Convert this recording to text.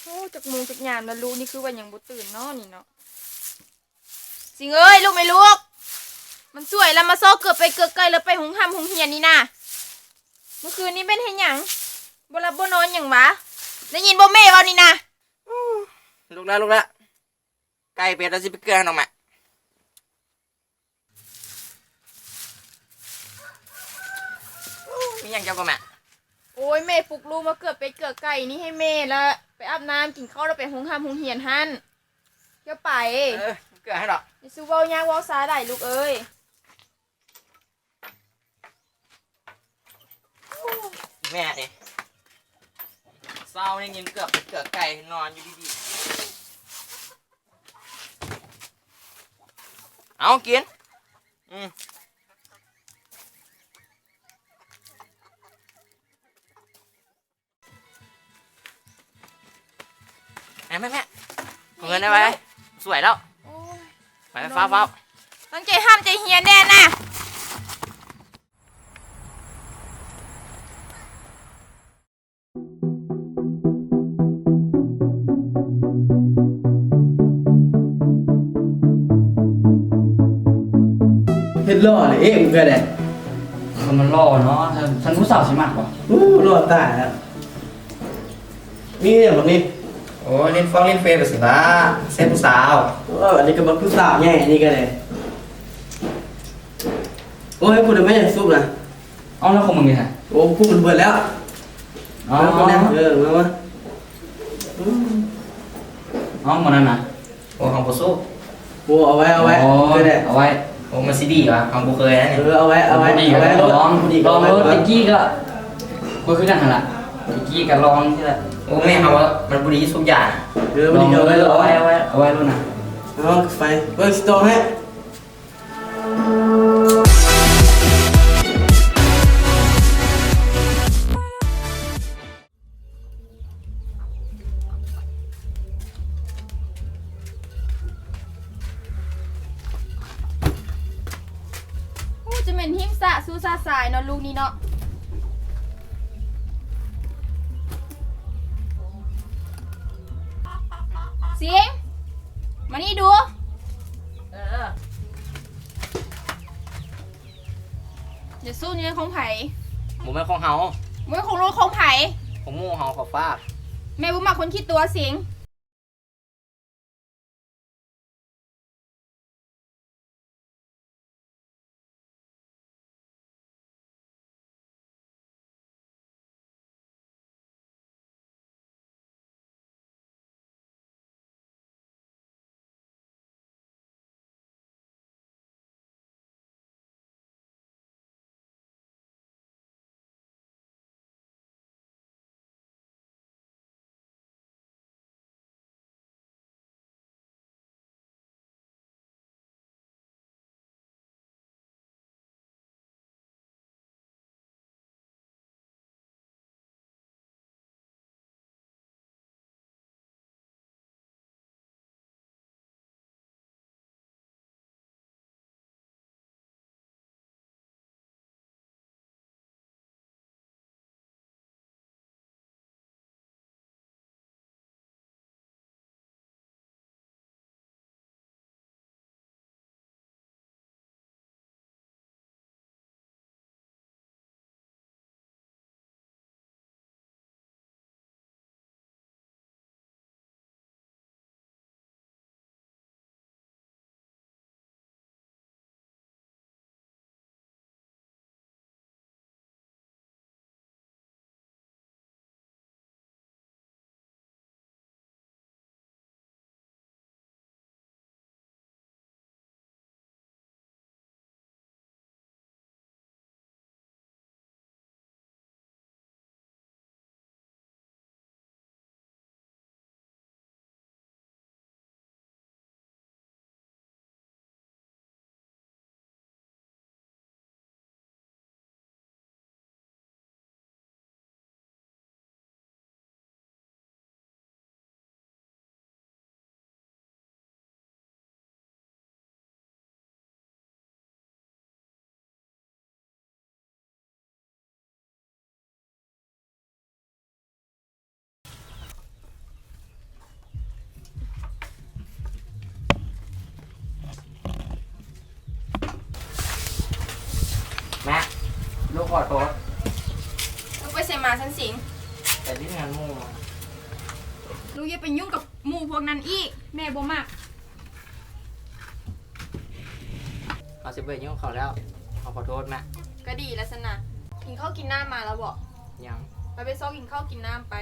โอ้จากมุงจากยามแล้วลูกนี่คือว่ายังบ่ตื่นเนาะนี่เนาะสิงเอ้ยลูกไม่ลูกมันสวยแล้วมาโซ่เกือบไปเกือบไกลแล้วไปหงห้ำหงเฮียนนี่นะเมื่อคืนนี้เป็นเห็นหยังบ่รับบ่นอนหยังวะได้ยินบ่แม่เว้านี่นะลูกละไก่เป็ดเราสิไปเกลือน้องแม่มีอย่างเจ้าก็แม่โอ้ยแม่ปลุกลูกมาเกือบเป็ดเกือบไก่นี่ให้แม่แล้วไปอาบน้ำกินข้าวแล้วไปหงห้ำหงเฮียนหั่นเดี๋ยวไปเกลือให้ดอกอย่าซื้อเว้ายากเว้าซาได้ลูกเอ้ยแม่เนี่ยเศร้าเนี่ยยินเกือบเป็ดเกลือไก่นอนอยู่ดีๆเอากินแม่เอาเงินได้ไหมสวยแล้วไปฟ้าตั้งใจห้ามใจเฮียนแน่นะเฮ็ดล่อเลยมึงก็ได้มันล่อเนาะฉันรู้สาวใช่ไหมวะล่อตายแล้วมีอย่างแบบนี้โอ้เล่นฟ้องเล่นเฟย์แบบสิละเส้นผู้สาวอันนี้ก็มาผู้สาวแง่อันนี้ก็ได้โอ้ยพูดไม่ได้ซุปนะเอาแล้วของมึงเนี่ยโอ้พูดมันเบิดแล้วอ๋อมามาอ๋อหมดนั่นนะโอ้ของผู้สู้โอ้เอาไว้ก็ได้เอาไว้โอ้มันซีดีวะของผู้เคยนะเนี่ยเอาไว้ลองรถตะกี้ก็คุยขึ้นกันละตะกี้ก็ลองที่ละโอ้แม่เขาว่ามันบุรีทุกอย่างมันดีเอาไว้รุ่นนะเอาไฟเบิร์สโตให้จะเป็นหิมสะสู้ซาสายเนาะลูกนี่เนาะเสียงมานี่ดูเดี๋ยวสู้เนี่ยของไผ่หมูแม่ของเฮาเมื่อของลูกของไผ่ของหมูเฮากับฟ้าแม่บุ้มาคนคิดตัวเสียง อโทษ ลูกไปใส่หมาสันสิง แต่ที่งานมู่มา ลูกอย่าไปยุ่งกับหมู่พวกนั้นอีกแม่บ่มาก เขาสิเบิดยุ่งเขาแล้วเขาขอโทษแม่ ก็ดีแล้วสนะกินข้าวกินน้ำมาแล้วบอก ยัง ไปซอกกินข้าวกินน้ำไป